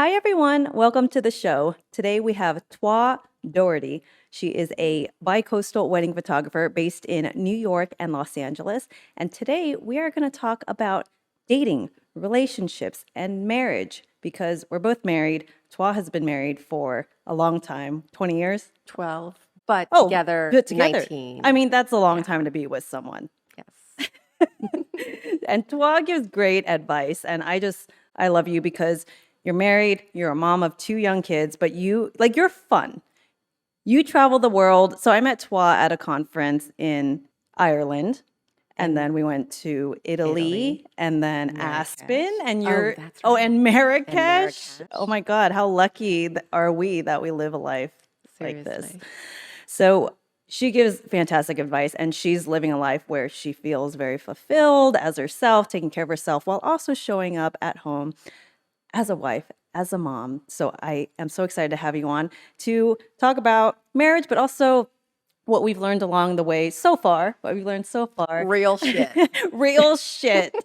Hi, everyone. Welcome to the show. Today we have Twah Dougherty. She is a bi-coastal wedding photographer based in New York and Los Angeles. And today we are going to talk about dating, relationships, and marriage because we're both married. Twah has been married for a long time, 20 years. 12, but Oh, together but together. 19. I mean, that's a long Yeah. time to be with someone. Yes. And Twah gives great advice. And I love you because you're married, you're a mom of two young kids, but you're fun. You travel the world. So I met Twah at a conference in Ireland. And In then we went to Italy Italy, and then Aspen. Marrakesh. And Oh, you're, that's oh, right. and Marrakesh. And Oh Marrakesh. my God, how lucky are we that we live a life like this? Seriously. So she gives fantastic advice, and she's living a life where she feels very fulfilled as herself, taking care of herself while also showing up at home as a wife, as a mom. So I am so excited to have you on to talk about marriage, but also what we've learned along the way so far, what we've learned so far. Real shit. Real shit.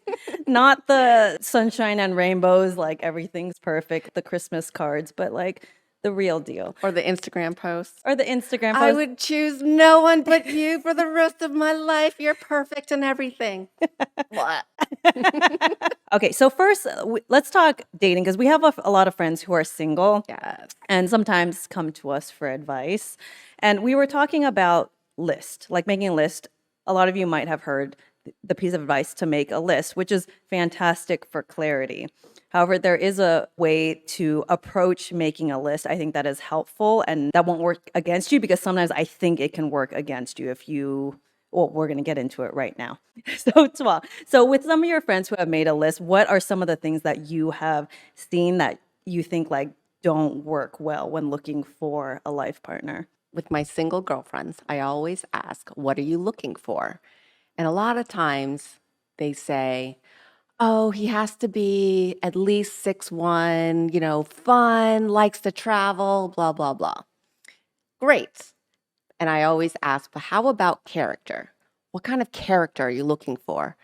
Not the sunshine and rainbows, like everything's perfect, the Christmas cards, but like the real deal. Or the Instagram posts. Or the Instagram I post. would choose no one but you for the rest of my life. You're perfect in everything. What? Okay, so first, let's talk dating because we have a lot of friends who are single Yes. and sometimes come to us for advice. And we were talking about list, like making a list. A lot of you might have heard the piece of advice to make a list, which is fantastic for clarity. However, there is a way to approach making a list. I think that is helpful and that won't work against you because sometimes I think it can work against you if you well, we're going to get into it right now. So with some of your friends who have made a list, what are some of the things that you have seen that you think like don't work well when looking for a life partner? With my single girlfriends, I always ask, what are you looking for? And a lot of times they say, oh, he has to be at least 6'1", fun, likes to travel, blah, blah, blah. Great. And I always ask, but how about character? What kind of character are you looking for?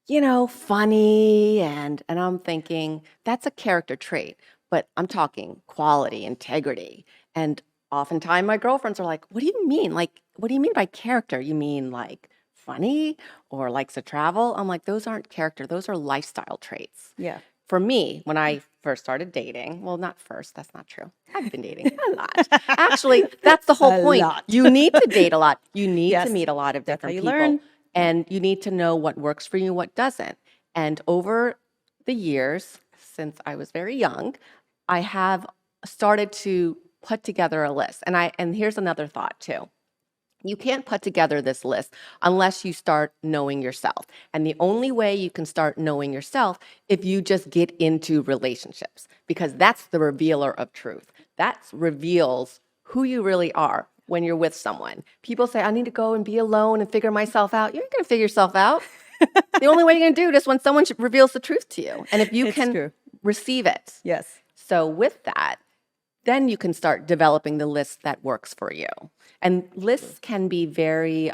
Funny. And I'm thinking, that's a character trait, but I'm talking quality, integrity. And oftentimes my girlfriends are like, what do you mean? Like, what do you mean by character? You mean like funny or likes to travel? I'm like, those aren't character, those are lifestyle traits. Yeah. For me, when I first started dating, well, not first, that's not true. I've been dating a lot. Actually, that's the whole A point. lot. You need to date a lot. You need to Yes, meet a lot of that's how different you people. learn. And you need to know what works for you, what doesn't. And over the years, since I was very young, I have started to put together a list. And here's another thought too. You can't put together this list unless you start knowing yourself. And the only way you can start knowing yourself if you just get into relationships, because that's the revealer of truth. That reveals who you really are when you're with someone. People say, I need to go and be alone and figure myself out. You ain't gonna figure yourself out. The only way you're gonna do it is when someone reveals the truth to you. And if you It's can true. receive it. Yes. So with that, then you can start developing the list that works for you. And lists can be very,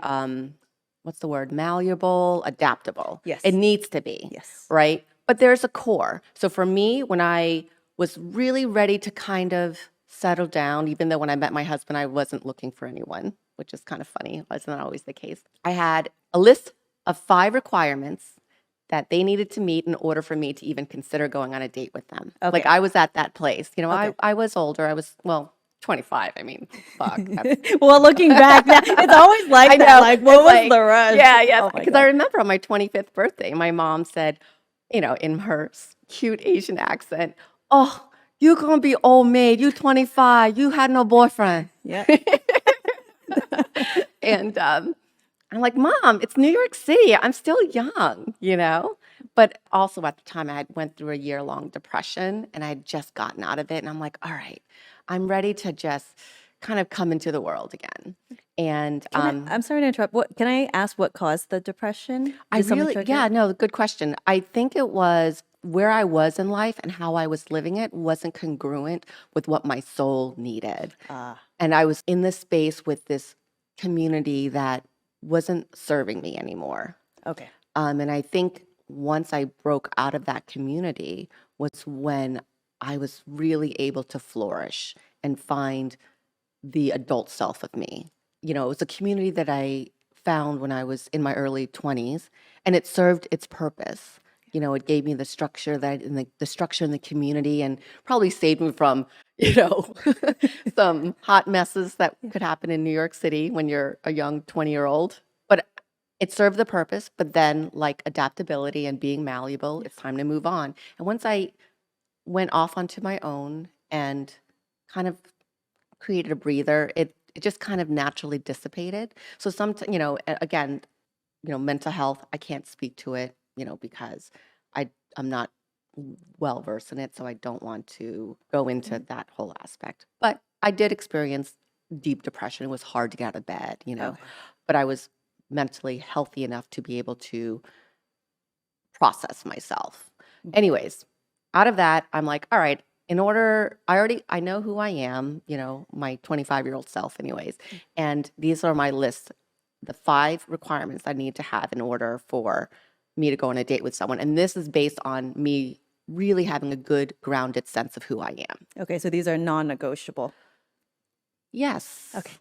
what's the word? Malleable, adaptable. Yes. It needs to be, Yes. right? But there's a core. So for me, when I was really ready to kind of settle down, even though when I met my husband, I wasn't looking for anyone, which is kind of funny. That's not always the case. I had a list of 5 requirements that they needed to meet in order for me to even consider going on a date with them. Okay. Like I was at that place. Okay. I was older. I was, 25. I mean, fuck. Well, looking back now, it's always like I that. know. Like, what It's was like, the rush? yeah, yes. Oh my Because God. I remember on my 25th birthday, my mom said, in her cute Asian accent, oh, you gonna be old maid. You 25. You had no boyfriend. Yeah. And I'm like, Mom, it's New York City. I'm still young, But also at the time, I had went through a year-long depression, and I had just gotten out of it. And I'm like, all right, I'm ready to just kind of come into the world again. And I'm sorry to interrupt. What can I ask? What caused the depression? I Did something really, trigger yeah, it? no, good question. I think it was where I was in life and how I was living it wasn't congruent with what my soul needed. Ah, And I was in this space with this community that wasn't serving me anymore. okay. And I think once I broke out of that community was when I was really able to flourish and find the adult self of me. You know, it was a community that I found when I was in my early 20s, and it served its purpose. You know, it gave me the structure that in the structure in the community, and probably saved me from, you know, some hot messes that could happen in New York City when you're a young 20-year-old. But it served the purpose, but then like adaptability and being malleable, it's time to move on. And once I went off onto my own and kind of created a breather, it just kind of naturally dissipated. So you know, again, you know, mental health, I can't speak to it, you know, because I'm not well versed in it, so I don't want to go into that whole aspect. But I did experience deep depression. It was hard to get out of bed, you know, Okay. but I was mentally healthy enough to be able to process myself. Anyways, out of that, I'm like, all right, I know who I am, you know, my 25-year-old self, anyways. And these are my lists, the 5 requirements I need to have in order for me to go on a date with someone. And this is based on me really having a good, grounded sense of who I am. Okay, so these are non-negotiable. Yes. Okay.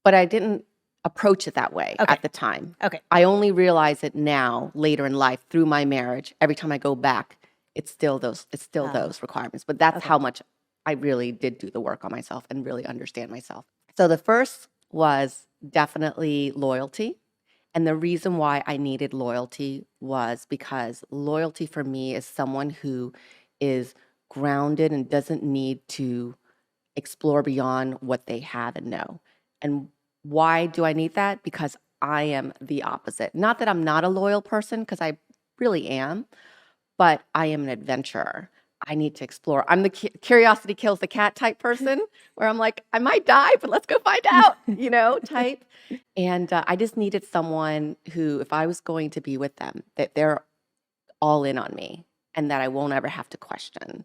But I didn't approach it that way Okay. at the time. Okay. I only realize it now, later in life, through my marriage. Every time I go back, it's still those requirements. But that's Okay. how much I really did do the work on myself and really understand myself. So the first was definitely loyalty. And the reason why I needed loyalty was because loyalty for me is someone who is grounded and doesn't need to explore beyond what they have and know. And why do I need that? Because I am the opposite. Not that I'm not a loyal person, because I really am, but I am an adventurer. I need to explore. I'm the curiosity kills the cat type person where I'm like, I might die, but let's go find out, you know, type. And I just needed someone who, if I was going to be with them, that they're all in on me and that I won't ever have to question.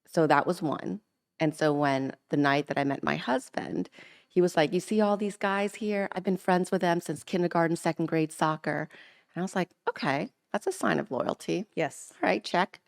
So that was one. And so when the night that I met my husband, he was like, you see all these guys here? I've been friends with them since kindergarten, second grade soccer. And I was like, okay, that's a sign of loyalty. Yes. All right, check.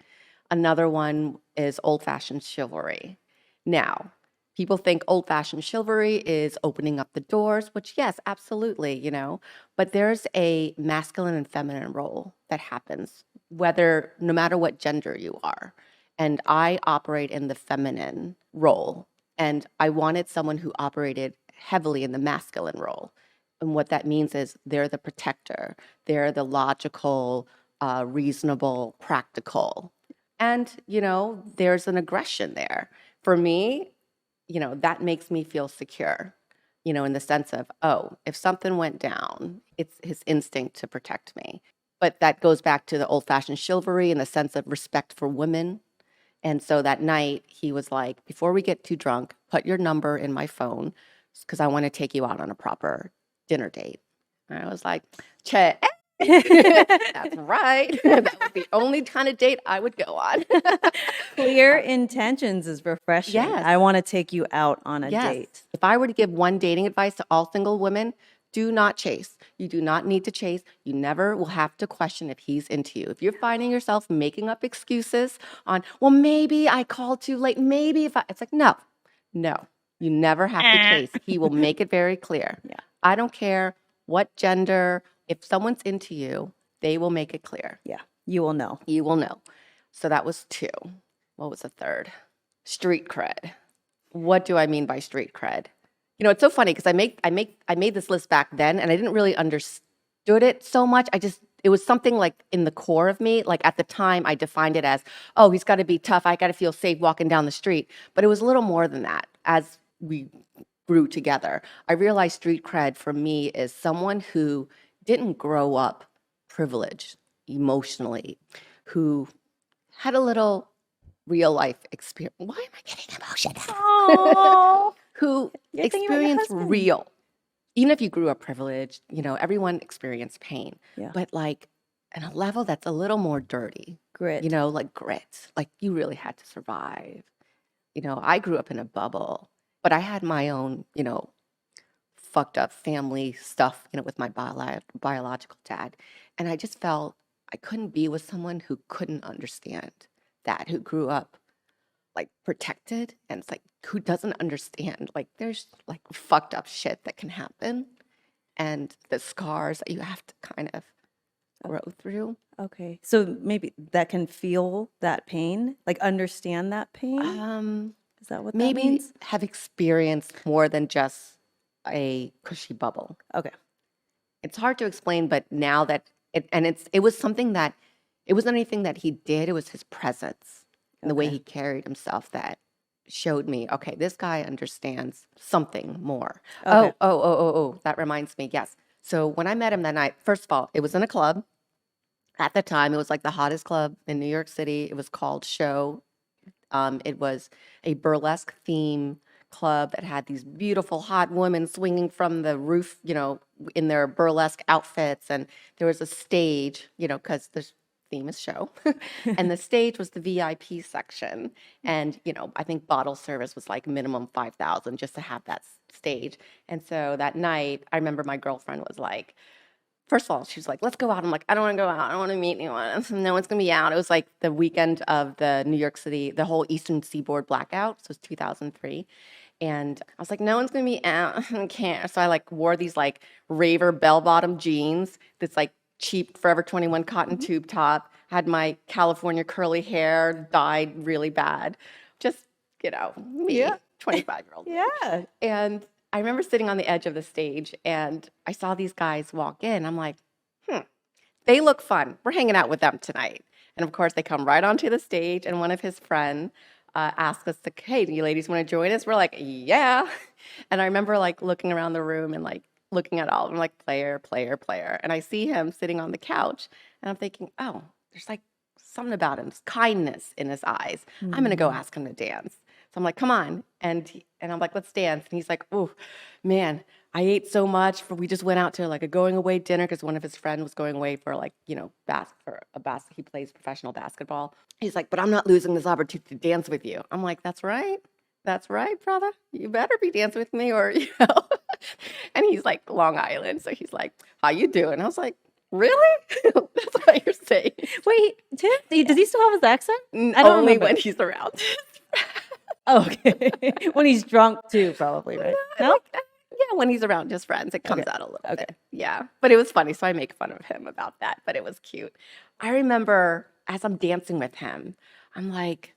Another one is old-fashioned chivalry. Now, people think old-fashioned chivalry is opening up the doors, which yes, absolutely, you know, but there's a masculine and feminine role that happens, no matter what gender you are. And I operate in the feminine role, and I wanted someone who operated heavily in the masculine role. And what that means is they're the protector, they're the logical, reasonable, practical. And, you know, there's an aggression there. For me, you know, that makes me feel secure, you know, in the sense of, oh, if something went down, it's his instinct to protect me. But that goes back to the old fashioned chivalry and the sense of respect for women. And so that night, he was like, before we get too drunk, put your number in my phone because I want to take you out on a proper dinner date. And I was like, check. That's right. That was the only kind of date I would go on. Clear intentions is refreshing. Yes. I want to take you out on a Yes. date. If I were to give one dating advice to all single women, do not chase. You do not need to chase. You never will have to question if he's into you. If you're finding yourself making up excuses on, well, maybe I called too late, maybe if I, it's like, no, you never have to chase. He will make it very clear. Yeah. I don't care what gender, if someone's into you, they will make it clear. Yeah. You will know. You will know. So that was 2. What was the third? Street cred. What do I mean by street cred? You know, it's so funny because I made this list back then and I didn't really understood it so much. It was something like in the core of me. Like at the time I defined it as, oh, he's got to be tough. I got to feel safe walking down the street. But it was a little more than that. As we grew together, I realized street cred for me is someone who didn't grow up privileged emotionally, who had a little real life experience. Why am I getting emotional? Oh, Who you're thinking about your experienced husband. real. Even if you grew up privileged, you know, everyone experienced pain. Yeah. But like at a level that's a little more dirty. Grit. You know, like grit. Like you really had to survive. You know, I grew up in a bubble, but I had my own, you know, fucked up family stuff, you know, with my biological dad. And I just felt I couldn't be with someone who couldn't understand that, who grew up like protected, and it's like who doesn't understand? Like there's like fucked up shit that can happen, and the scars that you have to kind of grow through. Okay. So maybe that can feel that pain, like understand that pain. Is that what that Maybe means? have experienced more than just a cushy bubble. Okay. It's hard to explain, but now that it was something that it wasn't anything that he did, it was his presence and the way Okay. he carried himself that showed me, okay, this guy understands something more. Okay. That reminds me, yes. So when I met him that night, first of all, it was in a club. At the time, it was like the hottest club in New York City. It was called Show. It was a burlesque theme club that had these beautiful hot women swinging from the roof, in their burlesque outfits. And there was a stage, because the theme is show. And the stage was the VIP section. And, I think bottle service was like minimum 5,000 just to have that stage. And so that night, I remember my girlfriend was like, first of all, she was like, let's go out. I'm like, I don't want to go out. I don't want to meet anyone. No one's going to be out. It was like the weekend of the New York City, the whole Eastern Seaboard blackout. So it was 2003. And I was like, no one's going to be out. I can't. So I like wore these like raver bell-bottom jeans, this like cheap Forever 21 cotton tube top, had my California curly hair dyed really bad. Just, me, Yeah. 25-year-old. Yeah. And I remember sitting on the edge of the stage and I saw these guys walk in. I'm like, they look fun. We're hanging out with them tonight. And of course, they come right onto the stage, and one of his friends asked us to, hey, do you ladies want to join us? We're like, yeah. And I remember like looking around the room and like looking at all of them, like player, player, player. And I see him sitting on the couch, and I'm thinking, oh, there's like something about him, kindness in his eyes. I'm going to go ask him to dance. So I'm like, come on. And I'm like, let's dance. And he's like, oh, man, I ate so much. We just went out to like a going away dinner because one of his friends was going away for like, he plays professional basketball. He's like, but I'm not losing this opportunity to dance with you. I'm like, that's right. That's right, brother. You better be dancing with me or. And he's like Long Island. So he's like, how you doing? I was like, really? That's what you're saying. Wait, Tim, does he still have his accent? I don't Only remember. when he's around. Oh, okay. When he's drunk too, probably, right? No? Yeah, when he's around his friends, it comes Okay. out a little bit. Yeah, but it was funny, so I make fun of him about that, but it was cute. I remember as I'm dancing with him, I'm like,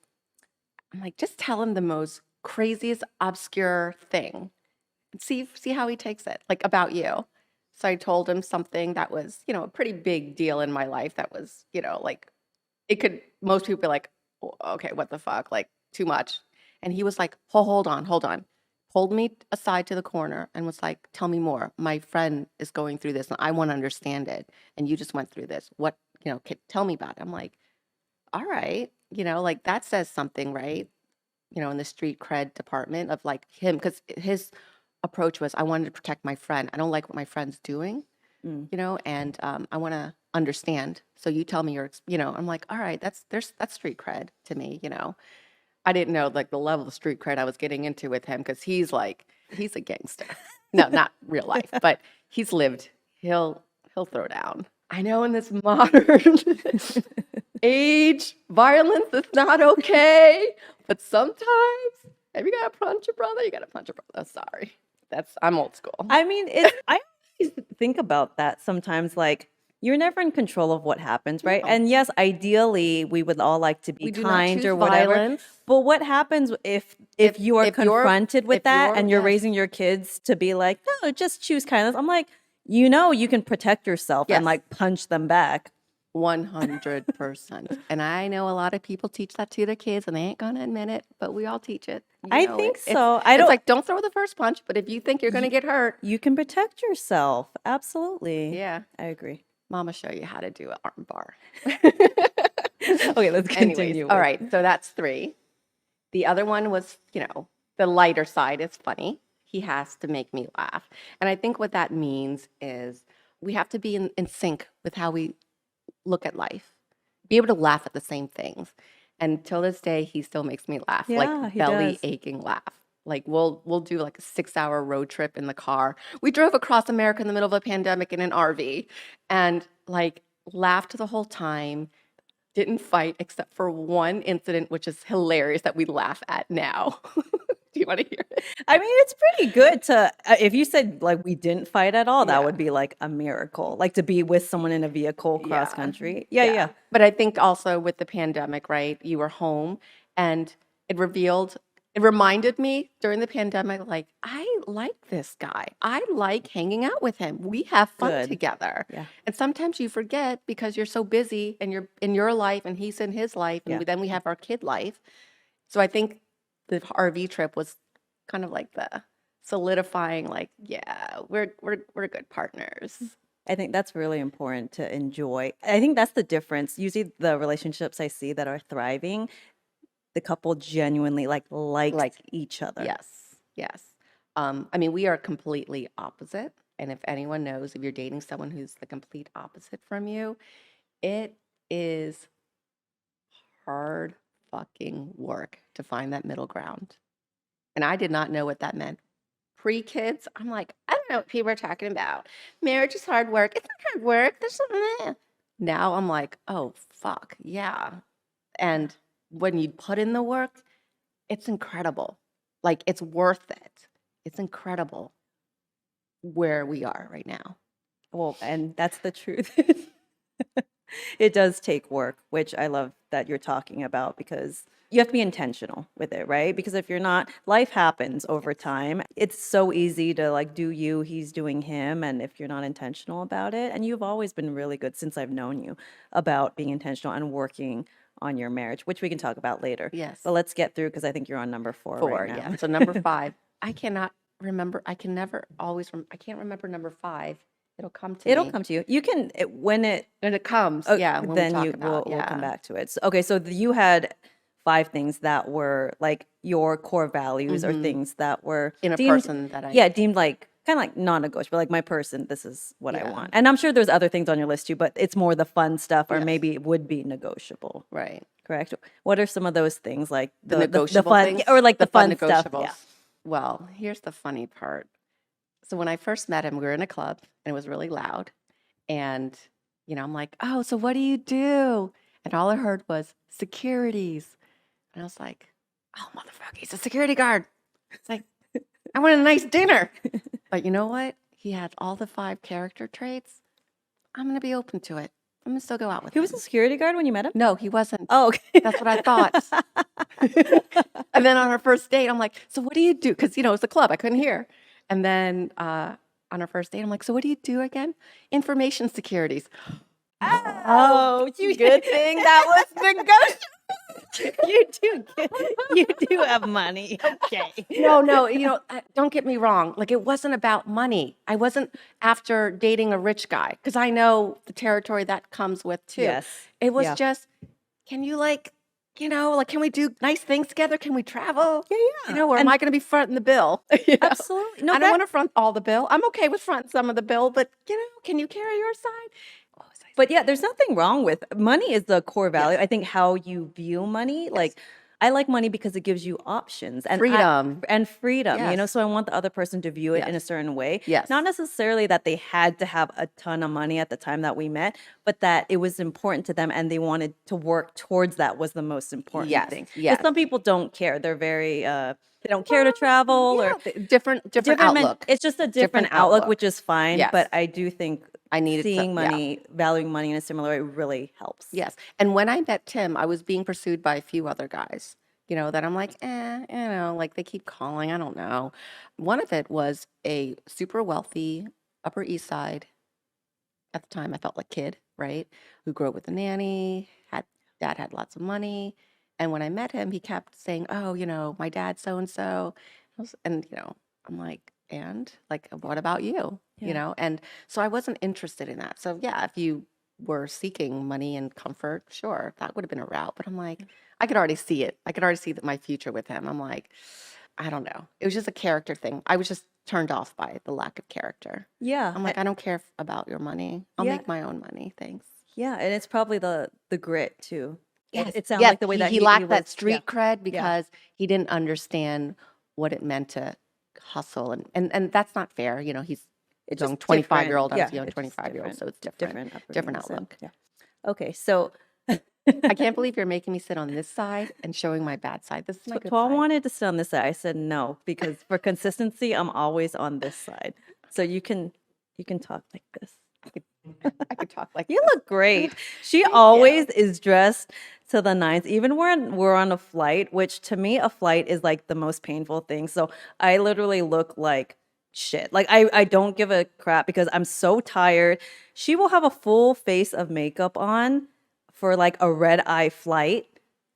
just tell him the most craziest, obscure thing and see how he takes it, like about you. So I told him something that was, a pretty big deal in my life that was, like most people be like, "Oh, okay, what the fuck, like too much." And he was like, hold on, pulled me aside to the corner and was like, tell me more. My friend is going through this and I want to understand it. And you just went through this. What, tell me about it. I'm like, all right, like that says something, right? In the street cred department of like him, because his approach was, I wanted to protect my friend. I don't like what my friend's doing, Mm. and I want to understand. So you tell me I'm like, all right, that's street cred to me. I didn't know like the level of street cred I was getting into with him because he's a gangster. No, not real life, but he's lived. He'll throw down. I know in this modern age, violence is not okay, but sometimes if you gotta punch your brother, you gotta punch your brother. Sorry, I'm old school. I mean, I always think about that sometimes, like, you're never in control of what happens, right? No. And yes, ideally, we would all like to be We do not kind choose or whatever. violence. But what happens if you are if you're- confronted with if that you're- and you're yes. raising your kids to be like, no, just choose kindness? I'm like, you can protect yourself and Yes. like punch them back. 100%. And I know a lot of people teach that to their kids and they ain't gonna admit it, but we all teach it. I think It's so. it's like, don't throw the first punch, but if you think you're gonna get hurt, You can protect yourself. Absolutely. yeah, I agree. mama show you how to do an arm bar. Okay, let's continue. All right, so that's 3. The other one was, the lighter side is funny. He has to make me laugh. And I think what that means is we have to be in sync with how we look at life, be able to laugh at the same things. And till this day, he still makes me laugh, Yeah, like he belly does. aching laugh. Like we'll do like a 6-hour road trip in the car. We drove across America in the middle of a pandemic in an RV and like laughed the whole time. didn't fight except for one incident, which is hilarious that we laugh at now. Do you want to hear it? I mean, it's pretty good to, if you said like we didn't fight at all, that Yeah. would be like a miracle. Like to be with someone in a vehicle cross Yeah. country. Yeah, yeah. But I think also with the pandemic, right? You were home and it reminded me during the pandemic, like, I like this guy. I like hanging out with him. We have fun Good. together. Yeah. And sometimes you forget because you're so busy and you're in your life and he's in his life. And Yeah. then we have our kid life. So I think the RV trip was kind of like the solidifying, like, yeah, we're good partners. I think that's really important to enjoy. I think that's the difference. Usually the relationships I see that are thriving, the couple genuinely likes each other. Yes, yes. I mean, we are completely opposite. And if anyone knows, if you're dating someone who's the complete opposite from you, it is hard fucking work to find that middle ground. And I did not know what that meant. Pre-kids, I'm like, I don't know what people are talking about. Marriage is hard work. It's not hard work. There's something there. Now I'm like, oh, fuck, yeah. And when you put in the work, it's incredible. Like, it's worth it. It's incredible where we are right now. Well, and that's the truth. It does take work, which I love that you're talking about because you have to be intentional with it, right? Because if you're not, life happens over time. It's so easy to like do you, he's doing him. And if you're not intentional about it, and you've always been really good since I've known you about being intentional and working on your marriage, which we can talk about later. Yes. But let's get through because I think you're on number four right now. Yeah. So number 5, I cannot remember. I can never always, I can't remember number 5. It'll come to It'll me. come to you. You can, when it comes. Yeah. When then we talk you about, we'll come back to it. So, okay, so you had 5 things that were like your core values or things that were in a deemed, person that deemed like kind of like non-negotiable, like my person, this is what I Yeah. want. And I'm sure there's other things on your list too, but it's more the fun stuff or Yes. maybe it would be negotiable. Right. Correct? What are some of those things like The negotiable fun things? or like the fun stuff? negotiables. Yeah. Well, here's the funny part. So when I first met him, we were in a club and it was really loud. And, I'm like, oh, so what do you do? And all I heard was securities. And I was like, oh, motherfucker, he's a security guard. It's like, I want a nice dinner. But you know what? He had all the 5 character traits. I'm going to be open to it. I'm going to still go out with He him. was a security guard when you met him? No, he wasn't. Oh, okay. That's what I thought. And then on our first date, I'm like, so what do you do? Because, it's a club. I couldn't hear. And then on our first date, I'm like, so what do you do again? Information securities. Oh, Good thing that was negotiable. you do have money. Okay. No, don't get me wrong. Like, it wasn't about money. I wasn't after dating a rich guy because I know the territory that comes with too. Yes. It was Yeah. just, can you can we do nice things together? Can we travel? Yeah. Or am I going to be fronting the bill? Absolutely. No, I don't want to front all the bill. I'm okay with fronting some of the bill, but can you carry your side? But yeah, there's nothing wrong with money is the core value. Yes. I think how you view money, like I like money because it gives you options and Freedom. freedom, Yes. so I want the other person to view it in a certain way. Yes. Not necessarily that they had to have a ton of money at the time that we met, but that it was important to them and they wanted to work towards that was the most important thing. Yes. Some people don't care. They're very they don't care to travel or different outlook. It's just a different outlook, outlook. which is fine. Yes. But I do think I needed seeing some- money, valuing money in a similar way really helps. Yes. And when I met Tim, I was being pursued by a few other guys, that I'm like, like they keep calling. I don't know. One of it was a super wealthy Upper East Side, at the time I felt like kid, right? Who grew up with a nanny, dad had lots of money. And when I met him, he kept saying, oh, my dad's so-and-so. And, I'm like, and like, what about you? Yeah. And so I wasn't interested in that. So yeah, if you were seeking money and comfort, sure, that would have been a route. But I'm like, I could already see it. I could already see my future with him. I'm like, I don't know. It was just a character thing. I was just turned off by the lack of character. Yeah. I'm like, I don't care about your money. I'll Yeah. make my own money. Thanks. Yeah, and it's probably the grit too. Yes. It sounds like the way that he lacked that was- street cred Yeah. because he didn't understand what it meant to hustle. And that's not fair. He's It's young just 25-year-old. I was different. young it's just 25-year-old. So it's different. upbringing, different so, outlook. Yeah. Okay, so I can't believe you're making me sit on this side and showing my bad side. This is my good Twa side. wanted to sit on this side. I said no because for consistency, I'm always on this side. So you can talk like this. I could, I could talk like You this. look great. She Thank always you. is dressed to the nines, even when we're on a flight, which to me, a flight is like the most painful thing. So I literally look like shit. Like I don't give a crap because I'm so tired. She will have a full face of makeup on for like a red eye flight,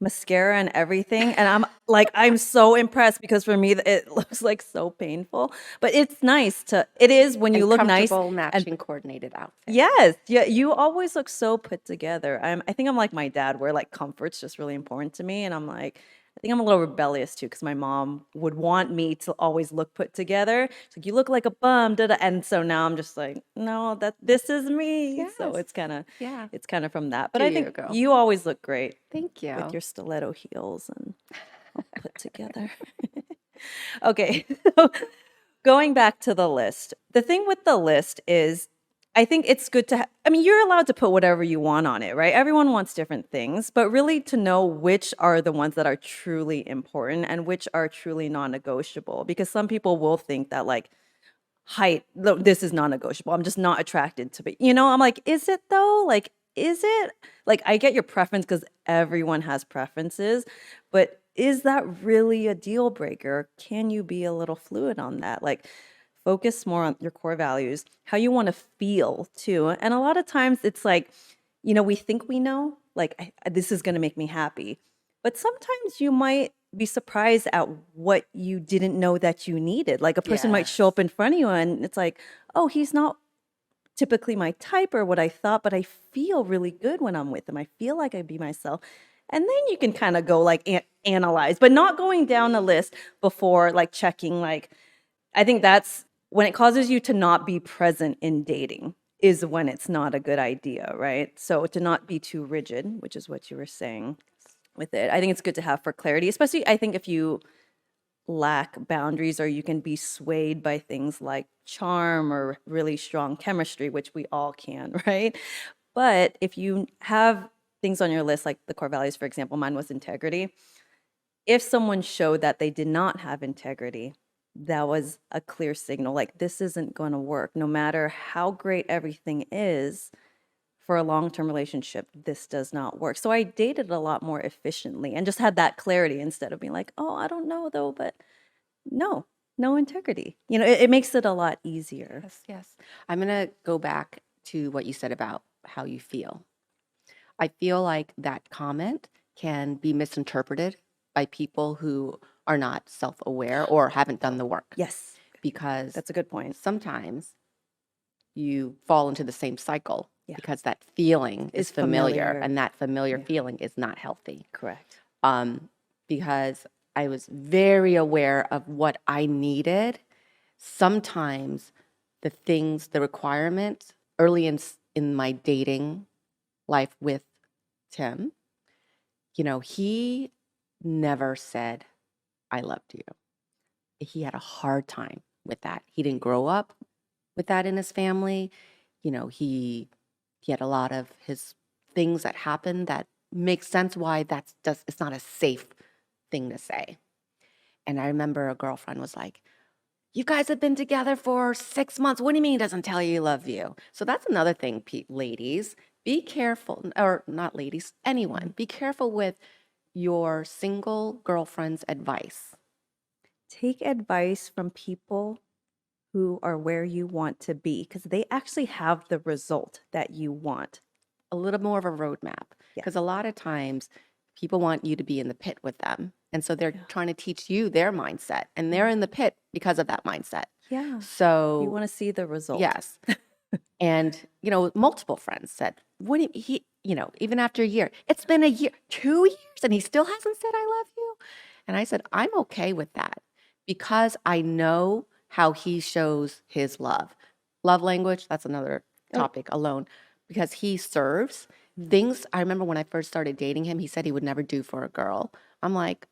mascara and everything. And I'm like, I'm so impressed because for me, it looks like so painful. But it's nice it is when you And look nice comfortable, and matching, coordinated outfit. yes, yeah, you always look so put together. I think I'm like my dad, where like comfort's just really important to me, and I'm like, I think I'm a little rebellious too, because my mom would want me to always look put together. She's like, you look like a bum, da, da. And so now I'm just like, no, that this is me. So Yes. Yeah. it's kind of from that. But Do I you think go? you always look great Thank with you. your stiletto heels and all put together. Okay, so going back to the list, the thing with the list is I think it's good to I mean, you're allowed to put whatever you want on it, right? Everyone wants different things, but really to know which are the ones that are truly important and which are truly non-negotiable, because some people will think that like height, this is non-negotiable. I'm just not attracted to it. I'm like, is it though? Like, is it? Like, I get your preference because everyone has preferences, but is that really a deal breaker? Can you be a little fluid on that? Like, focus more on your core values, how you want to feel too. And a lot of times it's like, we think we know, like, this is going to make me happy. But sometimes you might be surprised at what you didn't know that you needed. Like a person might show Yes. up in front of you and it's like, oh, he's not typically my type or what I thought, but I feel really good when I'm with him. I feel like I be myself. And then you can kind of go like analyze, but not going down a list before like checking. Like, I think that's when it causes you to not be present in dating is when it's not a good idea, right? So to not be too rigid, which is what you were saying with it. I think it's good to have for clarity, especially I think if you lack boundaries or you can be swayed by things like charm or really strong chemistry, which we all can, right? But if you have things on your list, like the core values, for example, mine was integrity. If someone showed that they did not have integrity, that was a clear signal like this isn't going to work. No matter how great everything is, for a long-term relationship, this does not work. So I dated a lot more efficiently and just had that clarity instead of being like, oh, I don't know though, but no integrity. It makes it a lot easier. Yes. Yes. I'm going to go back to what you said about how you feel. I feel like that comment can be misinterpreted by people who are not self-aware or haven't done the work, Yes, because that's a good point. sometimes you fall into the same cycle Yeah. because that feeling is It's familiar, familiar. and that familiar Yeah. feeling is not healthy. Correct. Because I was very aware of what I needed. Sometimes the requirements early in my dating life with Tim, he never said, I loved you. He had a hard time with that. He didn't grow up with that in his family. He had a lot of his things that happened that makes sense why it's not a safe thing to say. And I remember a girlfriend was like, you guys have been together for 6 months. What do you mean he doesn't tell you he loves you? So that's another thing, ladies. Be careful, or not ladies, anyone. Be careful with your single girlfriend's advice. Take advice from people who are where you want to be because they actually have the result that you want. A little more of a roadmap. Yeah. Because a lot of times people want you to be in the pit with them. And so they're Yeah. trying to teach you their mindset. And they're in the pit because of that mindset. Yeah. You So, want to see the result. yes. And, multiple friends said, what do he, even after a year, it's been a year, 2 years, and he still hasn't said, I love you. And I said, I'm okay with that because I know how he shows his love. Love language, that's another topic alone, because he serves things. I remember when I first started dating him, he said he would never do for a girl. I'm like,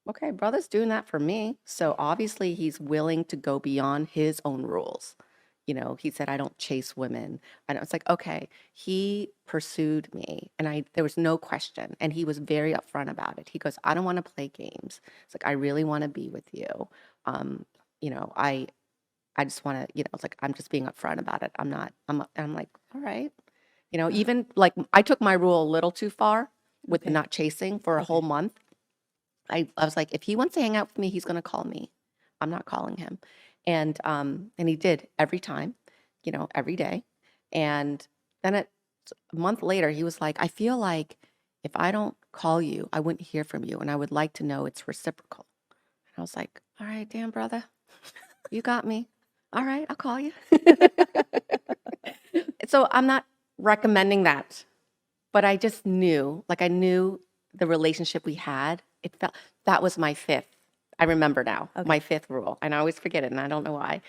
okay, brother's doing that for me. So obviously he's willing to go beyond his own rules. He said, I don't chase women. And it's like, okay, he pursued me and there was no question. And he was very upfront about it. He goes, I don't want to play games. It's like, I really want to be with you. Um, I just want to, it's like, I'm just being upfront about it. I'm like, all right. Even like I took my rule a little too far with the Okay. not chasing for a whole Okay. month. I was like, if he wants to hang out with me, he's going to call me. I'm not calling him. And he did every time, every day. And then a month later, he was like, I feel like if I don't call you, I wouldn't hear from you. And I would like to know it's reciprocal. And I was like, all right, damn brother, you got me. All right, I'll call you. So I'm not recommending that, but I just knew, like I knew the relationship we had. It felt that was my fifth. I remember now, Okay. my fifth rule, and I always forget it, and I don't know why.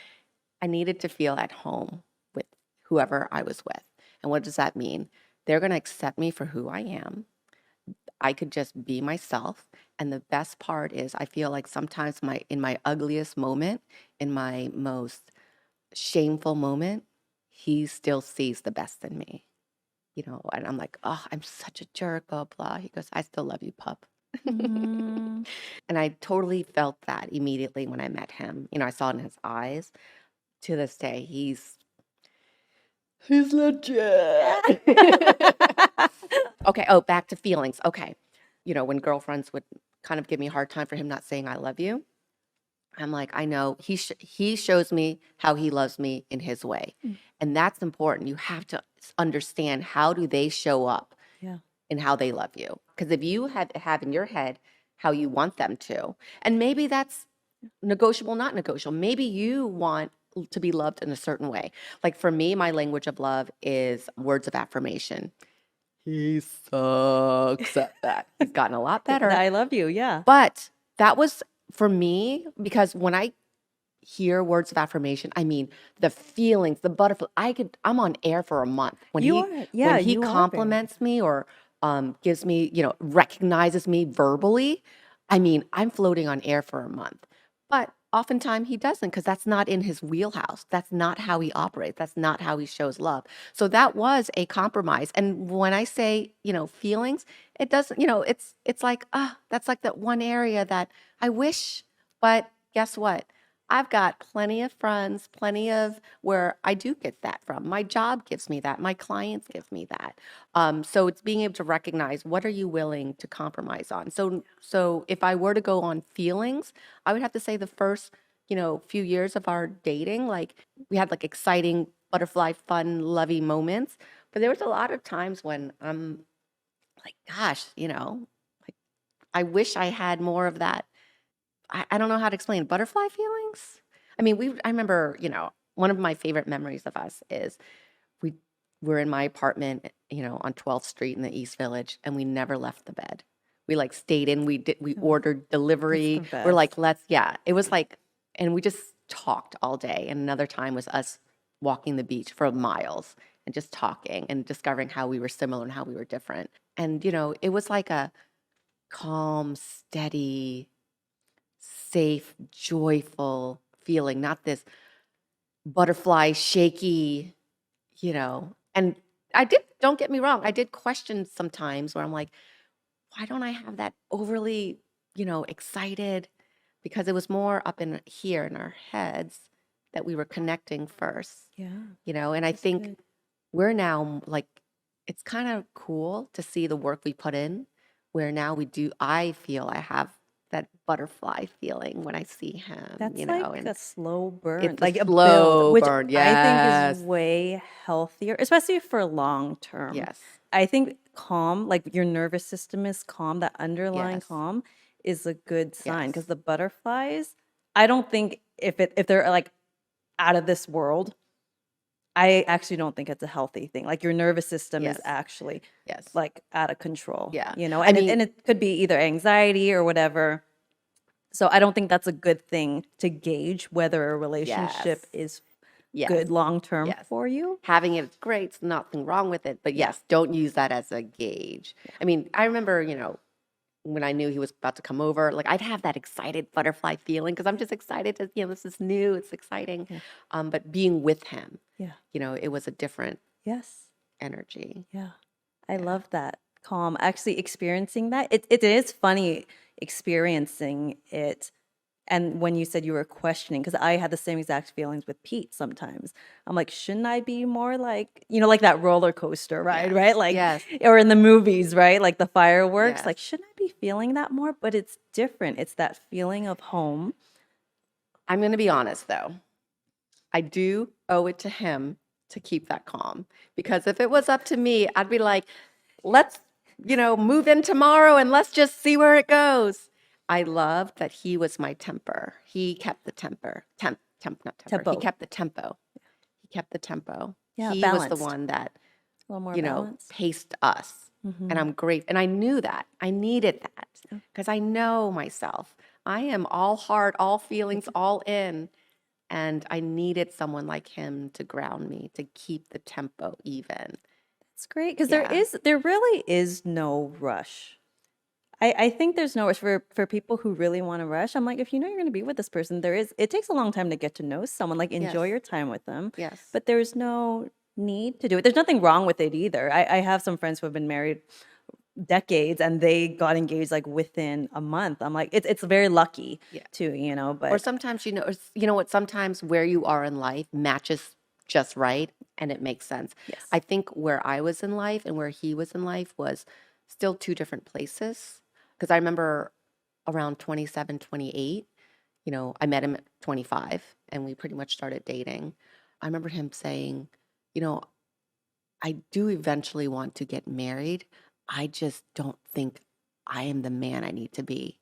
I needed to feel at home with whoever I was with. And what does that mean? They're going to accept me for who I am. I could just be myself. And the best part is I feel like sometimes in my ugliest moment, in my most shameful moment, he still sees the best in me. And I'm like, oh, I'm such a jerk, blah, blah. He goes, I still love you, pup. Mm, And I totally felt that immediately when I met him. I saw it in his eyes. To this day, he's legit. Okay. Oh, back to feelings. Okay. When girlfriends would kind of give me a hard time for him not saying I love you, I'm like, I know he shows me how he loves me in his way. Mm. And that's important. You have to understand how do they show up Yeah. and how they love you. Because if you have in your head how you want them to, and maybe that's negotiable, not negotiable. Maybe you want to be loved in a certain way. Like for me, my language of love is words of affirmation. He sucks at that. He's gotten a lot better. I love you. Yeah. But that was for me because when I hear words of affirmation, I mean the feelings, the butterfly. I'm on air for a month when You are. Yeah, when he you are very. compliments me or gives me, recognizes me verbally. I mean, I'm floating on air for a month. But oftentimes he doesn't because that's not in his wheelhouse. That's not how he operates. That's not how he shows love. So that was a compromise. And when I say, feelings, it doesn't, it's like, that's like that one area that I wish, but guess what? I've got plenty of friends, plenty of where I do get that from. My job gives me that. My clients give me that. So it's being able to recognize what are you willing to compromise on. So if I were to go on feelings, I would have to say the first, few years of our dating, like we had like exciting butterfly, fun, lovey moments. But there was a lot of times when I'm like, gosh, like I wish I had more of that. I don't know how to explain butterfly feelings. I mean, I remember, one of my favorite memories of us is we were in my apartment, on 12th Street in the East Village, and we never left the bed. We like stayed in, we Oh, ordered it's delivery. the We're like, best. it was like, and we just talked all day. And another time was us walking the beach for miles and just talking and discovering how we were similar and how we were different. And, it was like a calm, steady, safe, joyful feeling, not this butterfly, shaky, And don't get me wrong, I did question sometimes where I'm like, why don't I have that overly, excited? Because it was more up in here in our heads that we were connecting first, Yeah. and I That's think good. we're now like, it's kind of cool to see the work we put in, where now I feel I have that butterfly feeling when I see him, That's like and a slow burn, it's a like a build, slow which burn. I think is Yes. way healthier, especially for long term. Yes. I think calm, like your nervous system is calm, that underlying Yes. calm is a good sign because Yes. the butterflies, I don't think if they're like out of this world, I actually don't think it's a healthy thing. Like your nervous system is Yes. actually Yes. like out of control, Yeah. I and mean, it could be either anxiety or whatever. So I don't think that's a good thing to gauge whether a relationship yes. is Yes. good long term Yes. for you. Having it is great. Nothing wrong with it. But Yeah. yes, don't use that as a gauge. I mean, I remember, when I knew he was about to come over, like I'd have that excited butterfly feeling because I'm just excited to, this is new, it's exciting. Yeah. But being with him, Yeah. it was a different Yes. energy. Yeah. I Yeah. love that calm. Actually experiencing that. It is funny experiencing it. And when you said you were questioning, because I had the same exact feelings with Pete sometimes. I'm like, shouldn't I be more like, like that roller coaster ride, Yes. right? Like, Yes. or in the movies, right? Like the fireworks. Yes. Like, shouldn't I be feeling that more? But it's different. It's that feeling of home. I'm going to be honest though. I do owe it to him to keep that calm because if it was up to me, I'd be like, let's, move in tomorrow and let's just see where it goes. I loved that he was my temper. He kept the temper. Not temper. He Tempo. kept the tempo. He kept the tempo. Yeah, He was the balanced. one that, A little more balanced. paced us. And I'm great. And I knew that. I needed that because I know myself. I am all heart, all feelings, all in. And I needed someone like him to ground me, to keep the tempo even. It's great because Yeah. there really is no rush. I think there's no rush for people who really want to rush. I'm like, if you know you're going to be with this person, it takes a long time to get to know someone, like enjoy Yes. your time with them. Yes. But there's no need to do it. There's nothing wrong with it either. I have some friends who have been married decades and they got engaged like within a month. I'm like, it's very lucky Yeah. too, Or but sometimes, you know what, sometimes where you are in life matches just right and it makes sense. yes. I think where I was in life and where he was in life was still two different places. Because I remember around 27, 28, I met him at 25 and we pretty much started dating. I remember him saying, I do eventually want to get married. I just don't think I am the man I need to be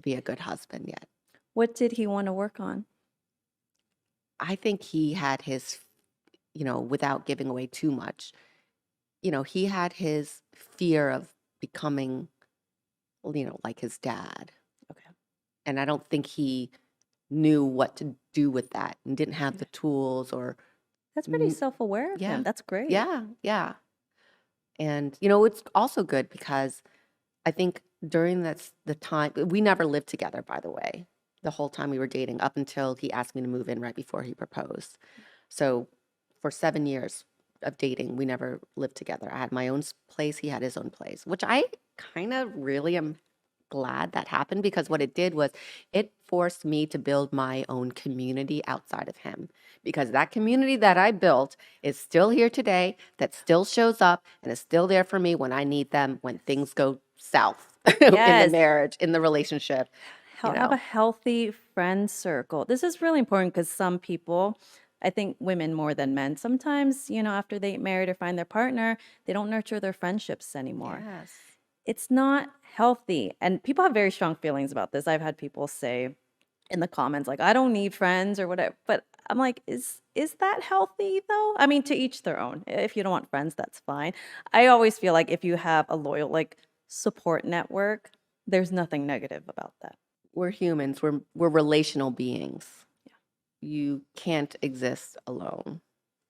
a good husband yet. What did he want to work on? I think he had his, without giving away too much, he had his fear of becoming, like his dad. Okay. And I don't think he knew what to do with that and didn't have the tools or. That's pretty self-aware of Yeah. him. That's great. Yeah. Yeah. And, it's also good because I think during the time, we never lived together, by the way, the whole time we were dating up until he asked me to move in right before he proposed. So for 7 years of dating, we never lived together. I had my own place. He had his own place, which I kind of really am glad that happened because what it did was it forced me to build my own community outside of him because that community that I built is still here today, that still shows up and is still there for me when I need them, when things go south in the Yes. marriage, in the relationship. Have a healthy friend circle. This is really important because some people, I think women more than men, sometimes, after they get married or find their partner, they don't nurture their friendships anymore. Yes. It's not healthy. And people have very strong feelings about this. I've had people say in the comments, like, I don't need friends or whatever. But I'm like, is that healthy though? I mean, to each their own. If you don't want friends, that's fine. I always feel like if you have a loyal, like, support network, there's nothing negative about that. We're humans. We're relational beings. Yeah. You can't exist alone.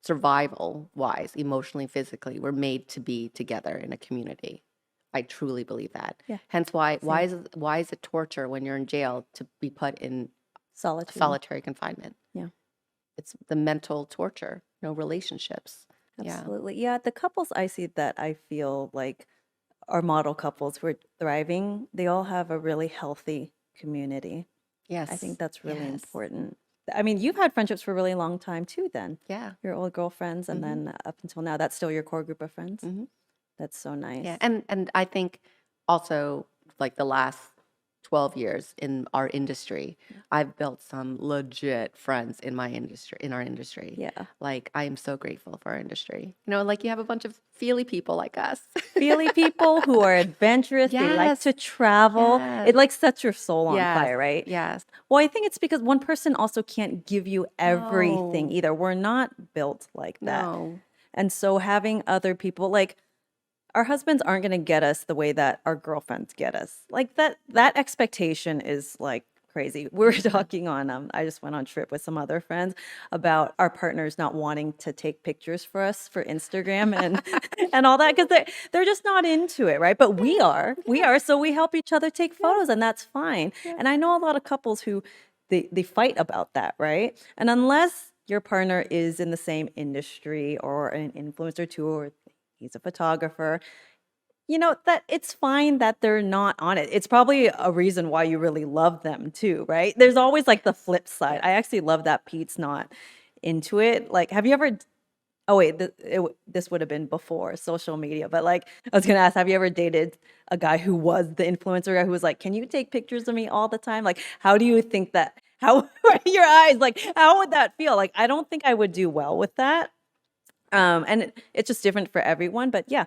Survival wise, emotionally, physically, we're made to be together in a community. I truly believe that. Yeah. Hence why is it torture when you're in jail to be put in Solitude. solitary confinement? Yeah. It's the mental torture, relationships. Absolutely. Yeah. The couples I see that I feel like are model couples who are thriving, they all have a really healthy community. Yes. I think that's really Yes. important. I mean, you've had friendships for a really long time too, then. Yeah. Your old girlfriends, and then up until now, that's still your core group of friends. Mhm. That's so nice. Yeah. And I think also like the last 12 years in our industry, I've built some legit friends in our industry. Yeah. Like I am so grateful for our industry. Like you have a bunch of feely people like us. Feely people who are adventurous, they like Yes. to travel. Yes. It like sets your soul on Yes. fire, right? Yes. Well, I think it's because one person also can't give you everything No. either. We're not built like that. No. And so having other people, like, our husbands aren't going to get us the way that our girlfriends get us. Like that expectation is like crazy. We were talking on I just went on trip with some other friends about our partners not wanting to take pictures for us for Instagram and and all that because they're just not into it, right? But we are. We are. So we help each other take photos and that's fine. Yeah. And I know a lot of couples who they fight about that, right? And unless your partner is in the same industry or an influencer too, or he's a photographer, you know, that it's fine that they're not on it. It's probably a reason why you really love them too, right? There's always like the flip side. I actually love that Pete's not into it. Like, have you ever, oh wait, this would have been before social media, but like, I was gonna ask, have you ever dated a guy who was the influencer guy who was like, can you take pictures of me all the time? Like, how do you think that, how, your eyes, like, how would that feel? Like, I don't think I would do well with that. And it's just different for everyone, but yeah,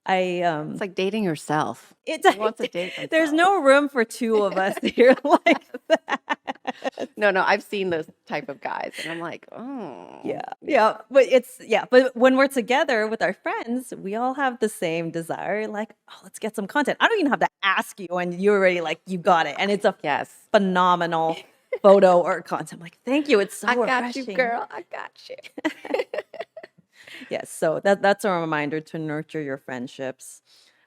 I It's like dating yourself. it's Who wants to date there's themselves? no room for two of us here like that. No, no, I've seen those type of guys, and I'm like, oh, Yeah, but but when we're together with our friends, we all have the same desire, like, oh, let's get some content. I don't even have to ask you, and you're already like, you got it, and it's a yes. phenomenal photo or content. I'm like, thank you, it's so I got refreshing. you, girl. I got you. Yes, so that's a reminder to nurture your friendships.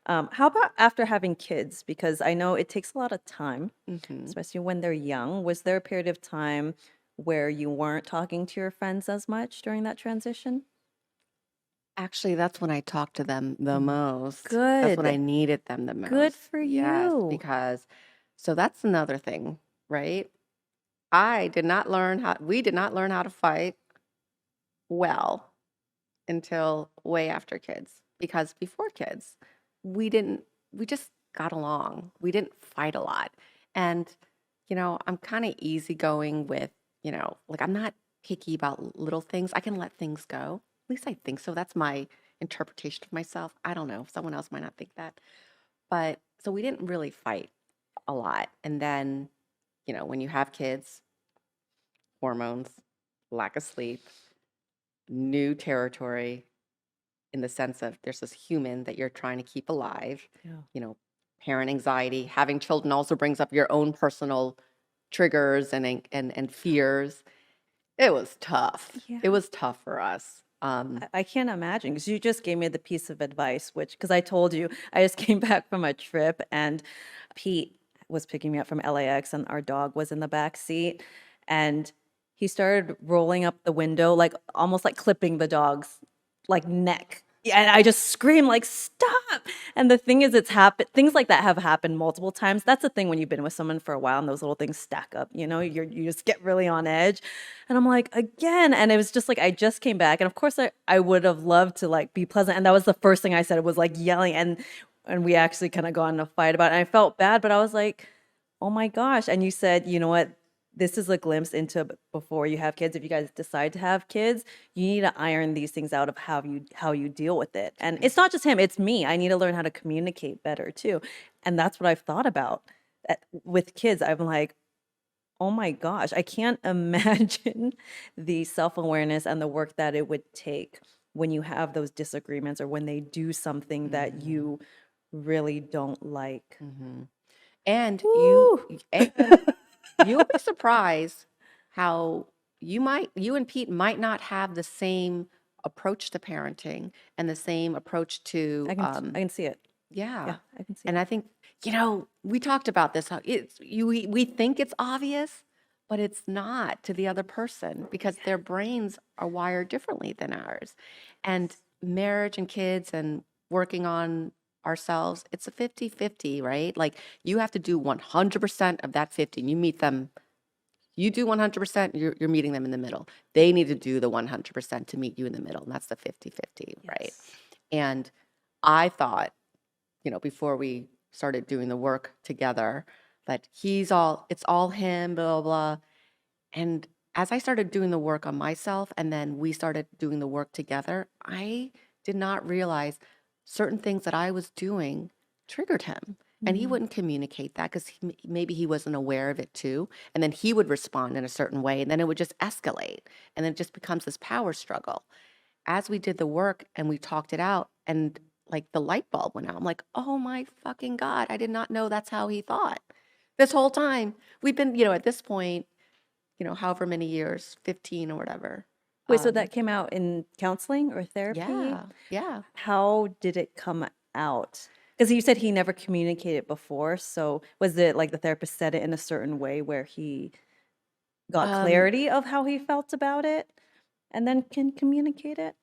How about after having kids? Because I know it takes a lot of time, Mhm. especially when they're young. Was there a period of time where you weren't talking to your friends as much during that transition? Actually, that's when I talked to them the most. That's when I Good. needed them the Good most. for Yes, you. because so that's another thing, right? We did not learn how to fight well until way after kids. Because before kids, we didn't, we just got along. We didn't fight a lot. And, I'm kind of easygoing with, like I'm not picky about little things. I can let things go. At least I think so. That's my interpretation of myself. I don't know. Someone else might not think that. But so we didn't really fight a lot. And then, when you have kids, hormones, lack of sleep, new territory, in the sense of there's this human that you're trying to keep alive, Yeah. parent anxiety, having children also brings up your own personal triggers and fears. It was tough. Yeah. It was tough for us. I can't imagine because you just gave me the piece of advice, which, because I told you, I just came back from a trip and Pete was picking me up from LAX and our dog was in the back seat and he started rolling up the window, like almost like clipping the dog's like neck. Yeah, and I just screamed like, stop. And the thing is, it's happened. Things like that have happened multiple times. That's the thing when you've been with someone for a while and those little things stack up, you just get really on edge. And I'm like, again. And it was just like, I just came back. And of course I would have loved to like be pleasant. And that was the first thing I said. It was like yelling. And we actually kind of got in a fight about it. And I felt bad, but I was like, oh my gosh. And you said, you know what? This is a glimpse into before you have kids. If you guys decide to have kids, you need to iron these things out of how you deal with it. And it's not just him, it's me. I need to learn how to communicate better too. And that's what I've thought about with kids. I'm like, oh my gosh, I can't imagine the self-awareness and the work that it would take when you have those disagreements or when they do something that you really don't like. Mhm. And Woo! you'll be surprised how you and Pete might not have the same approach to parenting and the same approach to I can see it. yeah. Yeah, I can see And it. I think, we talked about this, how we think it's obvious, but it's not to the other person because their brains are wired differently than ours. And marriage and kids and working on ourselves, it's a 50-50, right? Like you have to do 100% of that 50 and you meet them. You do 100%, you're meeting them in the middle. They need to do the 100% to meet you in the middle. And that's the 50-50, right? Yes. And I thought, before we started doing the work together, that it's all him, blah, blah, blah. And as I started doing the work on myself and then we started doing the work together, I did not realize certain things that I was doing triggered him. And he Mhm. wouldn't communicate that because maybe he wasn't aware of it too. And then he would respond in a certain way and then it would just escalate. And then it just becomes this power struggle. As we did the work and we talked it out and like the light bulb went out, I'm like, oh my fucking God, I did not know that's how he thought. This whole time. We've been, at this point, however many years, 15 or whatever. Wait, so that came out in counseling or therapy? Yeah, yeah. How did it come out? Because you said he never communicated before. So was it like the therapist said it in a certain way where he got Um, clarity of how he felt about it and then can communicate it?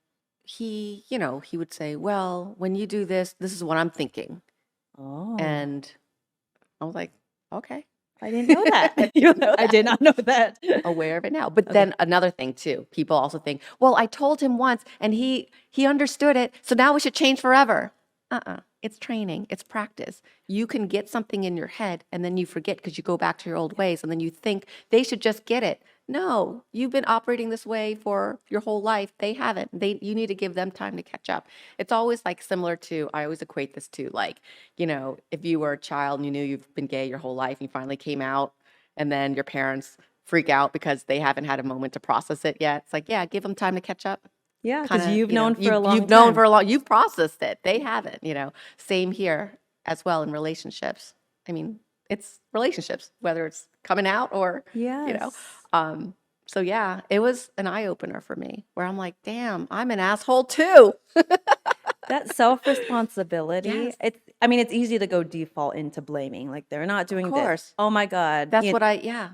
he would say, well, when you do this, this is what I'm thinking. Oh, And I was like, okay. I didn't know that. You know I that. did not know that. Aware of it now. But Okay. then another thing too, people also think, well, I told him once and he understood it, so now we should change forever. It's training, it's practice. You can get something in your head and then you forget because you go back to your old ways and then you think they should just get it. No, you've been operating this way for your whole life. They haven't. You need to give them time to catch up. It's always like similar to, I always equate this to like, if you were a child and you knew you've been gay your whole life and you finally came out and then your parents freak out because they haven't had a moment to process it yet. It's like, yeah, give them time to catch up. Yeah, because you've You know, known for a long you've known time. for a long, you've processed it. They haven't. Same here as well in relationships. I mean, it's relationships, whether it's coming out or, Yes. so yeah, it was an eye opener for me where I'm like, damn, I'm an asshole too. That self-responsibility, Yes. it's easy to go default into blaming. Like they're not Of doing this. course. Oh my God. That's what yeah.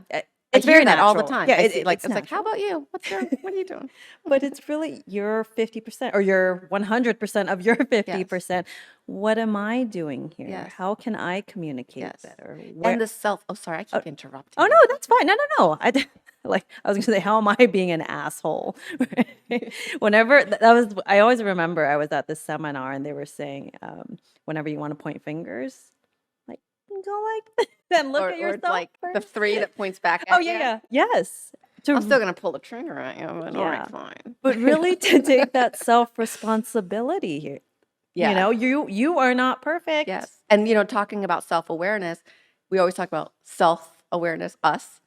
It's I hear very that all the natural. time. Yeah, I see, like, it's it's like, how natural. about you? What are you doing? But it's really your 50% or your 100% of your 50%. What am I doing here? Yes. How can I communicate Yes. better? And oh, sorry, I keep interrupting. Oh no, that's fine. No, no, no. I was gonna say, how am I being an asshole? Whenever that was, I always remember I was at this seminar and they were saying, whenever you want to point fingers, like go like this and look Or at it's yourself like the first. 3 that points back Oh at yeah, you. yeah, yes. I'm still gonna pull the trigger at you, but all Yeah. right, fine. But really to take that self-responsibility here. Yeah. You are not perfect. Yes. And talking about self-awareness, we always talk about self-awareness, us,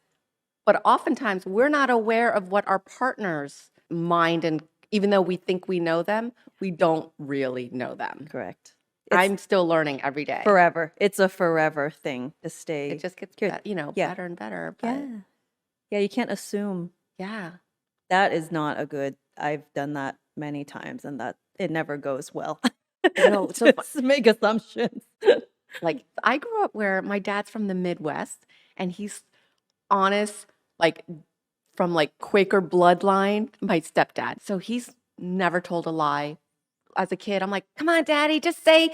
but oftentimes we're not aware of what our partner's mind, and even though we think we know them, we don't really know them. Correct. I'm still learning every day. Forever. It's a forever thing to stay. It just gets curious. Yeah. better and better. But Yeah. Yeah, you can't assume. yeah. That is not a good. I've done that many times and that it never goes well. No, so Just make assumptions. like I grew up where my dad's from the Midwest and he's honest, like from like Quaker bloodline, my stepdad. So he's never told a lie. As a kid, I'm like, come on, daddy, just say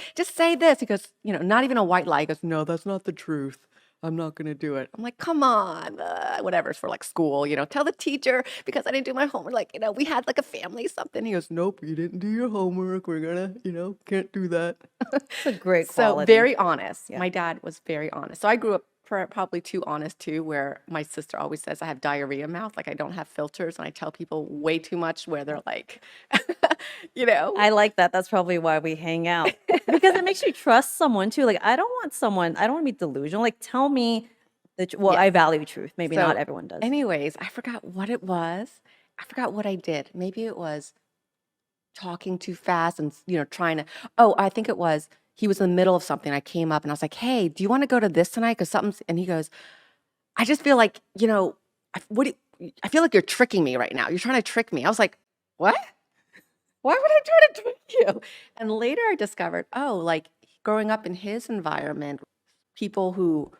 this. He goes, not even a white lie. He goes, no, that's not the truth. I'm not going to do it. I'm like, come on, whatever. It's for like school, tell the teacher because I didn't do my homework. Like, we had like a family something. He goes, nope, you didn't do your homework. We're going to, can't do that. It's a great So quality. very honest. Yeah. My dad was very honest. So I grew up probably too honest too, where my sister always says I have diarrhea mouth, like I don't have filters, and I tell people way too much where they're like, I like that. That's probably why we hang out because it makes you trust someone too. Like I don't want to be delusional. Like tell me I value truth. Maybe not So, everyone does. anyways, I forgot what it was. I forgot what I did. Maybe it was talking too fast and trying to. Oh, I think it was. He was in the middle of something. I came up and I was like, "Hey, do you want to go to this tonight? Because something's." And he goes, "I just feel like I feel like you're tricking me right now. You're trying to trick me." I was like, "What? Why would I try to trick you?" And later I discovered, oh, like growing up in his environment, people who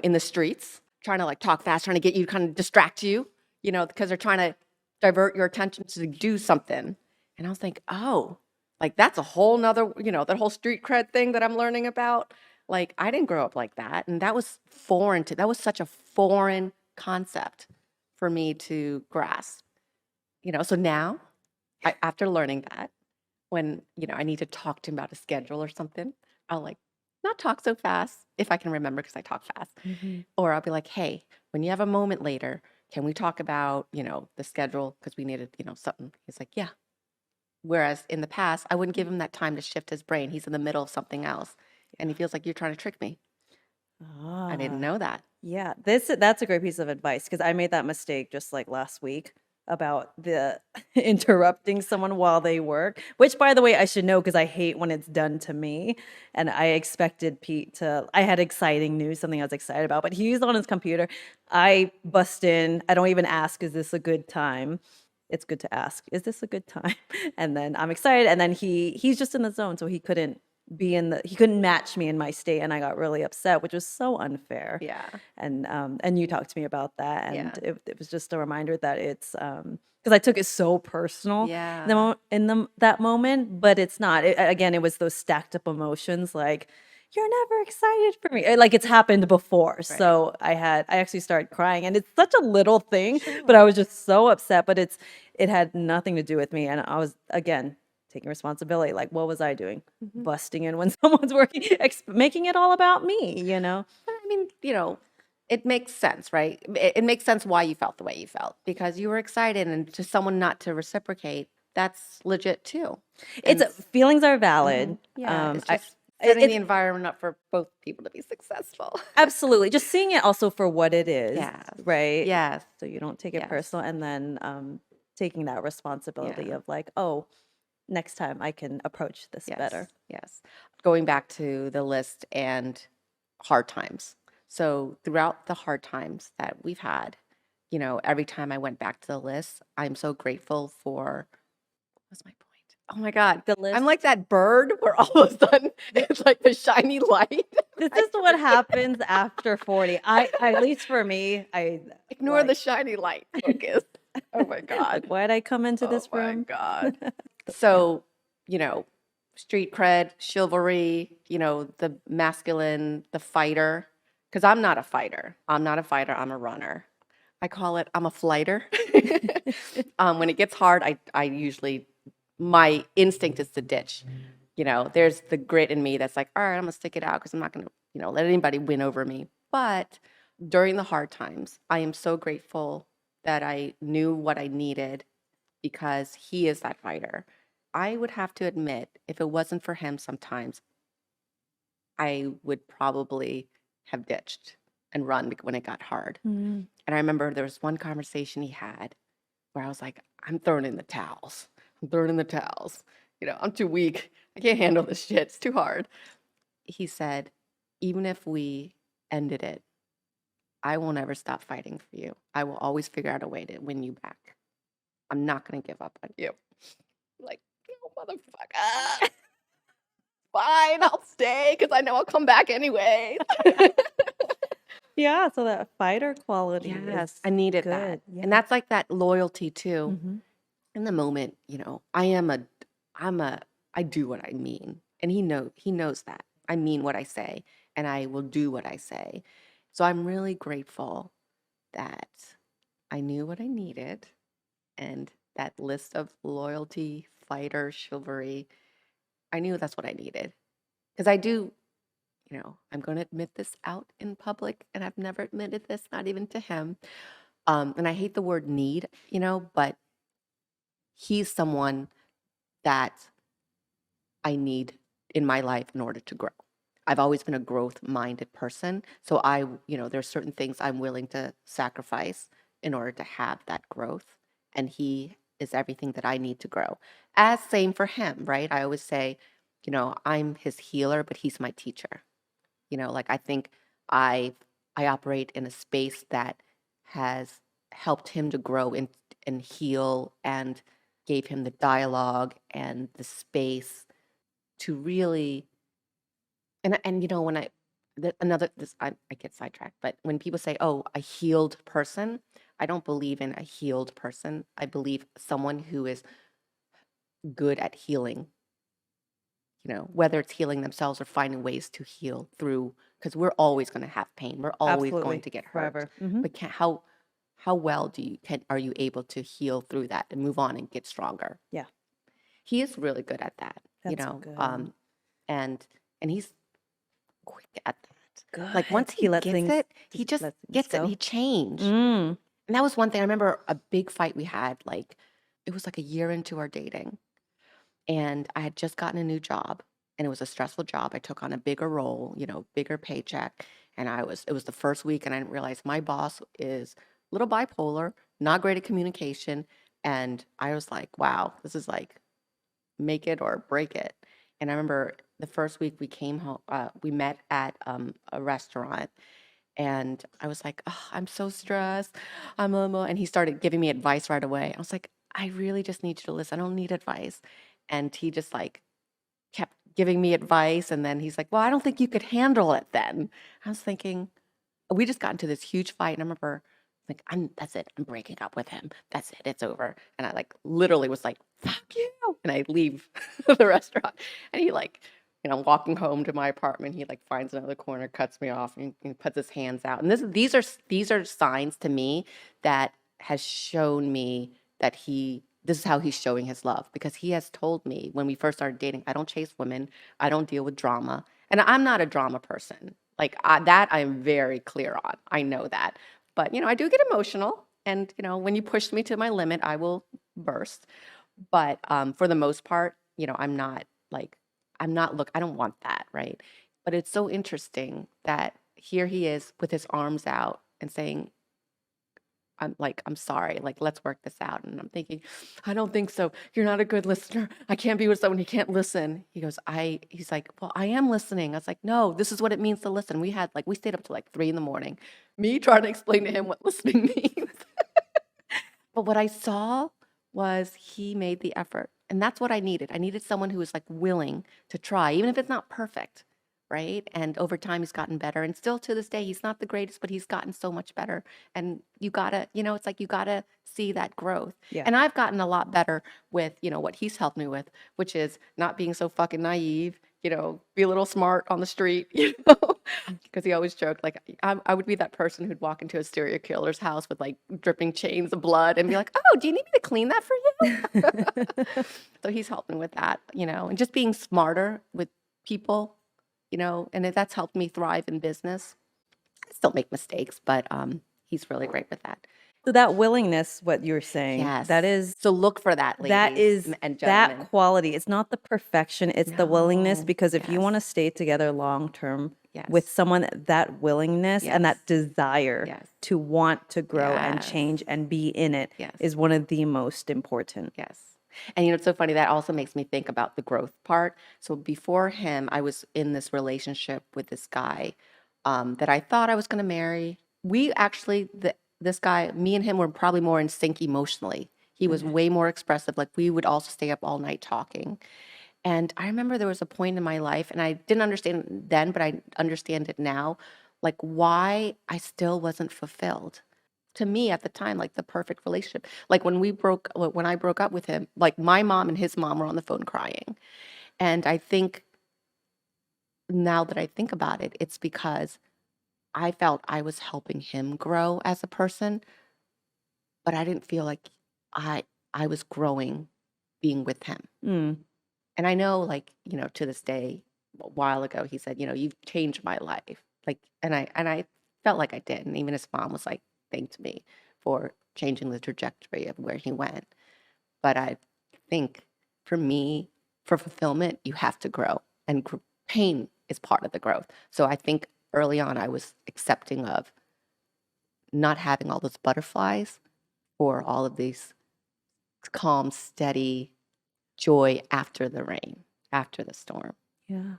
in the streets trying to like talk fast, trying to get you to kind of distract you, because they're trying to divert your attention to do something. And I was like, oh. Like that's a whole nother, that whole street cred thing that I'm learning about. Like I didn't grow up like that. And that was that was such a foreign concept for me to grasp. So now, after learning that, when, I need to talk to him about a schedule or something, I'll like not talk so fast if I can remember because I talk fast. Or I'll be like, hey, when you have a moment later, can we talk about, the schedule? Because we needed, something. He's like, yeah. Whereas in the past, I wouldn't give him that time to shift his brain. He's in the middle of something else. And he feels like you're trying to trick me. I didn't know that. Yeah, that's a great piece of advice because I made that mistake just like last week. about the interrupting someone while they work, which by the way, I should know because I hate when it's done to me. And I expected Pete to, I had exciting news, something I was excited about, but he's on his computer. I bust in. I don't even ask, is this a good time? It's good to ask, is this a good time? And then I'm excited. And then he's just in the zone. So he couldn't match me in my state. And I got really upset, which was so unfair. Yeah. And you talked to me about that, and Yeah. it was just a reminder that it's because I took it so personal Yeah. that moment, but it's not. Again, it was those stacked up emotions, like you're never excited for me. Like it's happened before, so I actually started crying, and it's such a little thing, but I was just so upset. But it had nothing to do with me, and I was again taking responsibility. Like, what was I doing? Busting in when someone's working, making it all about me, you know? I mean, it makes sense, right? It makes sense why you felt the way you felt because you were excited, and to someone not to reciprocate, that's legit too. It's And feelings are valid. yeah, it's I, just setting the it's environment up for both people to be successful. absolutely just seeing it also for what it is, Yes. right? Yes. So you don't take it Yes. personal, and then taking that responsibility of like, oh, next time I can approach this better. Yes. Going back to the list and hard times. So throughout the hard times that we've had, every time I went back to the list, I'm so grateful for, what was my point? Oh my God. The I'm list. like that bird where all of a sudden it's like the shiny light. This is what happens after 40. At least for me, I Ignore the shiny light. Focus. Oh my God. like, why'd I come into this Oh my room? God. So, street cred, chivalry, the masculine, the fighter. Because I'm not a fighter. I'm a runner. I call it, I'm a flighter. When it gets hard, I usually, my instinct is to ditch. There's the grit in me that's like, all right, I'm going to stick it out because I'm not going to, let anybody win over me. But during the hard times, I am so grateful that I knew what I needed because he is that fighter. I would have to admit, if it wasn't for him sometimes, I would probably have ditched and run when it got hard. Mm. And I remember there was one conversation he had where I was like, I'm throwing in the towels. I'm throwing in the towels. I'm too weak. I can't handle this shit. It's too hard. He said, even if we ended it, I will never stop fighting for you. I will always figure out a way to win you back. I'm not going to give up on you. Like, motherfucker. Fine, I'll stay because I know I'll come back anyway. Yeah, so that fighter quality is I needed good. that. Yeah. And that's like that loyalty too. Mhm. In the moment, I do what I mean. And he knows that. I mean what I say and I will do what I say. So I'm really grateful that I knew what I needed and that list of loyalty, fighter, chivalry, I knew that's what I needed. Because I do, I'm going to admit this out in public, and I've never admitted this, not even to him. And I hate the word need, but he's someone that I need in my life in order to grow. I've always been a growth-minded person. So there's certain things I'm willing to sacrifice in order to have that growth. And he is everything that I need to grow. As same for him, right? I always say, I'm his healer, but he's my teacher. Like I think I operate in a space that has helped him to grow and heal and gave him the dialogue and the space to really and when I get sidetracked, but when people say, "Oh, a healed person," I don't believe in a healed person. I believe someone who is good at healing, whether it's healing themselves or finding ways to heal through, because we're always going to have pain. We're always Absolutely. going to get hurt. Forever. Mhm. But how well are you able to heal through that and move on and get stronger? Yeah. He is really good at that, That's good. and he's quick at that. Like Good. once he lets gets things it, he just lets things gets it and go. he changed. Mm. And that was one thing. I remember a big fight we had, like it was like a year into our dating. And I had just gotten a new job and it was a stressful job. I took on a bigger role, bigger paycheck. And it was the first week and I didn't realize my boss is little bipolar, not great at communication. And I was like, wow, this is like make it or break it. And I remember the first week we came home, we met at a restaurant, and I was like, oh, I'm so stressed. And he started giving me advice right away. I was like, I really just need you to listen. I don't need advice. And he just like kept giving me advice. And then he's like, well, I don't think you could handle it then. I was thinking, we just got into this huge fight. And I remember like, that's it. I'm breaking up with him. That's it. It's over. And I like literally was like, fuck you. And I leave the restaurant. And he like, I'm walking home to my apartment. He like finds another corner, cuts me off, and he puts his hands out. And these are signs to me that has shown me that this is how he's showing his love, because he has told me when we first started dating, I don't chase women. I don't deal with drama. And I'm not a drama person. Like that I'm very clear on. I know that. But, I do get emotional. And, when you push me to my limit, I will burst. But for the most part, I don't want that, right? But it's so interesting that here he is with his arms out and saying, I'm sorry, like, let's work this out. And I'm thinking, I don't think so. You're not a good listener. I can't be with someone who can't listen. He's like, well, I am listening. I was like, no, this is what it means to listen. We stayed up till like 3 a.m, me trying to explain to him what listening means. But what I saw was he made the effort. And that's what I needed. I needed someone who was like willing to try, even if it's not perfect, right? And over time, he's gotten better. And still to this day, he's not the greatest, but he's gotten so much better. And you gotta, it's like you gotta see that growth. Yeah. And I've gotten a lot better with, what he's helped me with, which is not being so fucking naive, be a little smart on the street, because he always joked, like, I would be that person who'd walk into a serial killer's house with like dripping chains of blood and be like, oh, do you need me to clean that for you? So he's helped me with that, and just being smarter with people, and that's helped me thrive in business. I still make mistakes, but he's really great with that. So that willingness, what you're saying, Yes. that is So look for that, ladies and gentlemen. that quality. It's not the perfection, it's the willingness, No. because if you Yes. want to stay together long term Yes. with someone, that willingness and that Yes. desire Yes. to want to grow and Yes. change and be in it is Yes. one of the most important. Yes. And it's so funny, that also makes me think about the growth part. So before him, I was in this relationship with this guy that I thought I was going to marry. We actually, this guy, me and him were probably more in sync emotionally. He was way more expressive. Like, we would also stay up all night talking. And I remember there was a point in my life, and I didn't understand it then, but I understand it now, like why I still wasn't fulfilled. To me at the time, like the perfect relationship. Like when I broke up with him, like my mom and his mom were on the phone crying. And I think now that I think about it, it's because I felt I was helping him grow as a person, but I didn't feel like I I was growing being with him. Mm. And I know, like, to this day, a while ago, he said, you've changed my life. Like, and I felt like I did. And even his mom was like, thanked me for changing the trajectory of where he went. But I think for me, for fulfillment, you have to grow, and pain is part of the growth. So I think early on, I was accepting of not having all those butterflies for all of these calm, steady joy after the rain, after the storm. Yeah.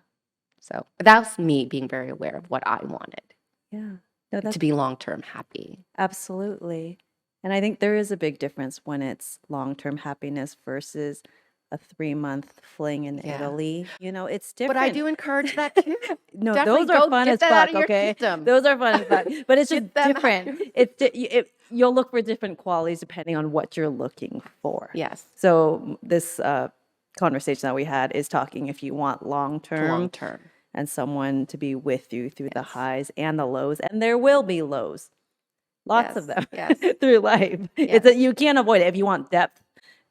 So that was me being very aware of what I wanted, Yeah. No, that's to be long-term happy. absolutely. And I think there is a big difference when it's long-term happiness versus a 3-month fling in Yeah. Italy. It's different. But I do encourage that too. No, Definitely those are go fun get as that out fuck, of your okay? system. Those are fun as fuck. But it's just Get them out different. You'll look for different qualities depending on what you're looking for. Yes. So this conversation that we had is talking if you want long-term Long-term. and someone to be with you through the highs and the lows, and there will be lows. Lots of them Yes. through life. It's Yes. that you can't avoid it. If you want depth,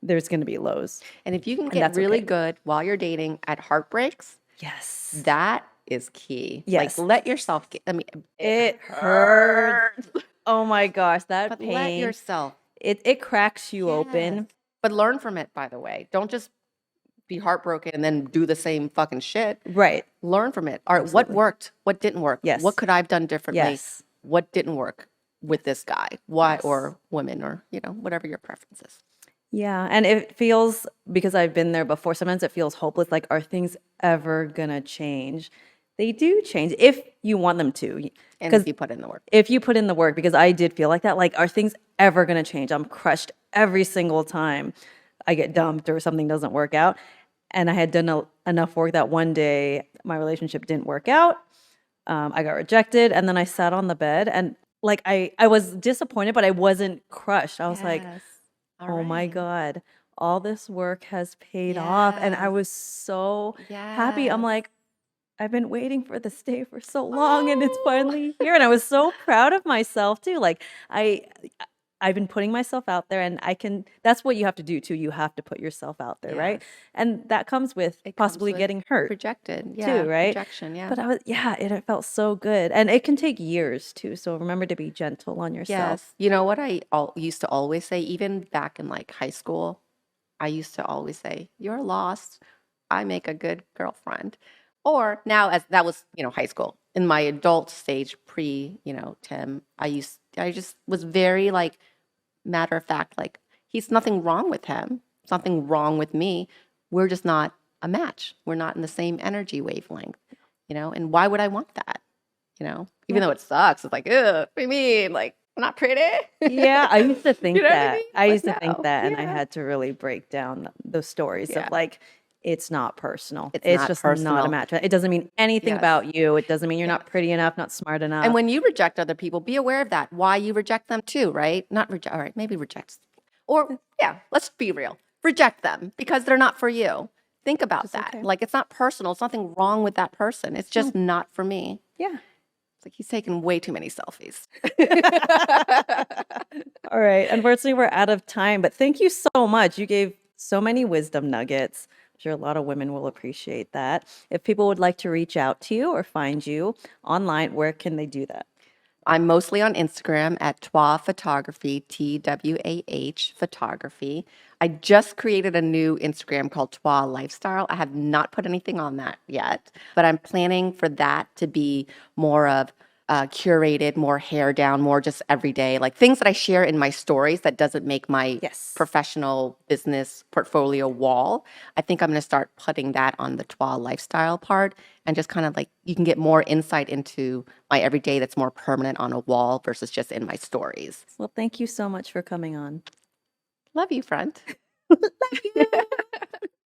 there's going to be lows. And if you can And get that's really okay. good while you're dating at heartbreaks, Yes. that is key. Yes. Like, let yourself get, It hurts. Oh my gosh, that but pain. let yourself. It cracks you open. Yes. But learn from it, by the way. Don't just be heartbroken and then do the same fucking shit. Right. Learn from it. All right, what worked? What didn't work? Yes. What could I have done differently? Yes. What didn't work? with this guy. Why, Yes. or women, or, whatever your preference is. Yeah, and it feels, because I've been there before, sometimes it feels hopeless, like, are things ever gonna change? They do change if you want them to. And Because if you put in the work. if you put in the work, because I did feel like that, like, are things ever gonna change? I'm crushed every single time I get dumped or something doesn't work out. And I had done enough work that one day my relationship didn't work out. I got rejected, and then I sat on the bed and, like, I was disappointed, but I wasn't crushed. I was like, Yes. All oh my right. God, all this work has paid off. And I Yes. was so happy. I'm Yes. like, I've been waiting for this day for so long and it's finally here. And I was so proud of myself too. Like, I've been putting myself out there, and that's what you have to do too. You have to put yourself out there, right? Yes. And that comes with It comes possibly with getting hurt Rejected. Yeah. too, right? Rejection. Yeah. But it felt so good. And it can take years too. So remember to be gentle on yourself. Yes. You know what I used to always say, even back in like high school, I used to always say, "You're lost. I make a good girlfriend." Or now, as that was, high school. In my adult stage, pre, Tim, I just was very like matter of fact, like, he's nothing wrong with him, something wrong with me. We're just not a match. We're not in the same energy wavelength, and why would I want that? Even Yeah. though it sucks, it's like, ugh, what do you mean? Like, I'm not pretty. Yeah, I used to think You know what I that. mean? I But used to think no, that, and I yeah, had to really break down those stories yeah. of, like, it's not personal. It's It's not just not a personal. match. It doesn't mean anything Yes, about you. It doesn't mean you're yes. not pretty enough, not smart And enough. when you reject other people, be aware of that. Why you reject them too, right? Not reject. All right, maybe reject. Or yeah, let's be real. Reject them because they're not for you. Think about Just that. okay. Like, it's not personal. It's nothing wrong with that person. It's just not for me. Yeah. It's like he's taking way too many selfies. All right. Unfortunately, we're out of time, but thank you so much. You gave so many wisdom nuggets. I'm sure a lot of women will appreciate that. If people would like to reach out to you or find you online, where can they do that? I'm mostly on Instagram at Twah Photography, TWAH Photography. I just created a new Instagram called Twah Lifestyle. I have not put anything on that yet, but I'm planning for that to be more of curated, more hair down, more just everyday, like things that I share in my stories that doesn't make my Yes. professional business portfolio wall. I think I'm going to start putting that on the Twah Lifestyle part, and just kind of like you can get more insight into my everyday that's more permanent on a wall versus just in my stories. Well, thank you so much for coming on. Love you, friend. Love you.